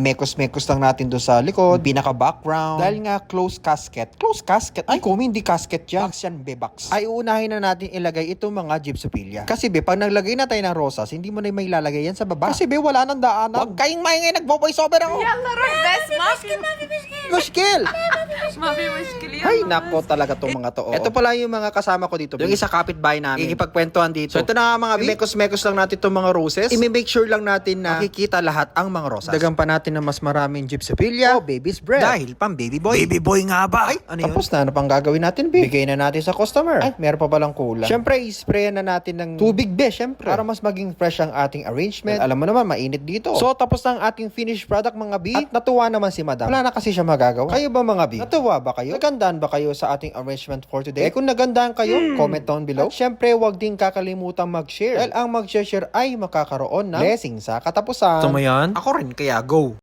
Mekos-mekos lang natin doon sa likod, pinaka-background. Dahil nga close casket. Close casket? Ay, kung hindi casket yan. Box yan, be, box. Ay, uunahin na natin ilagay itong mga gypsophilia. Kasi be, pag naglagay na tayo ng rosas, hindi mo na may lalagay yan sa baba. Kasi be, wala nang daanan. Huwag kayong maingay, nagbo-voice over ako. يلا روح بس ما في Muskil! ما في مشكلة يلا Ay, nako talaga tong mga to. Ito pala yung mga kasama ko dito. Yung isa kapitbahay namin. Ikipagkwentuhan dito. So ito na nga mga mekos-mekos lang natin itong mga roses. I-make sure lang natin na makikita lahat ang mga rosas. Dagan pa natin na mas maraming gypsophilia o baby's breath. Dahil pang baby boy. Baby boy nga ba? Ay, ano tapos na, ano pang gagawin natin, be? Bigay na natin sa customer. Ay, meron pa palang kulang. Siyempre, i-sprayan na natin ng tubig, be, siyempre. Para mas maging fresh ang ating arrangement. Alam mo naman, mainit dito. So, tapos na ang ating finished product, mga B. At natuwa naman si madam. Wala na kasi siya magagawa. Kayo ba, mga B? Natuwa ba kayo? Nagandaan ba kayo sa ating arrangement for today? Kung nagandaan kayo, comment down below. At syempre, huwag din kakalimutan mag-share. Dahil ang mag-share ay makakaroon ng blessing sa katapusan. Gusto mo yan? Ako rin, kaya go!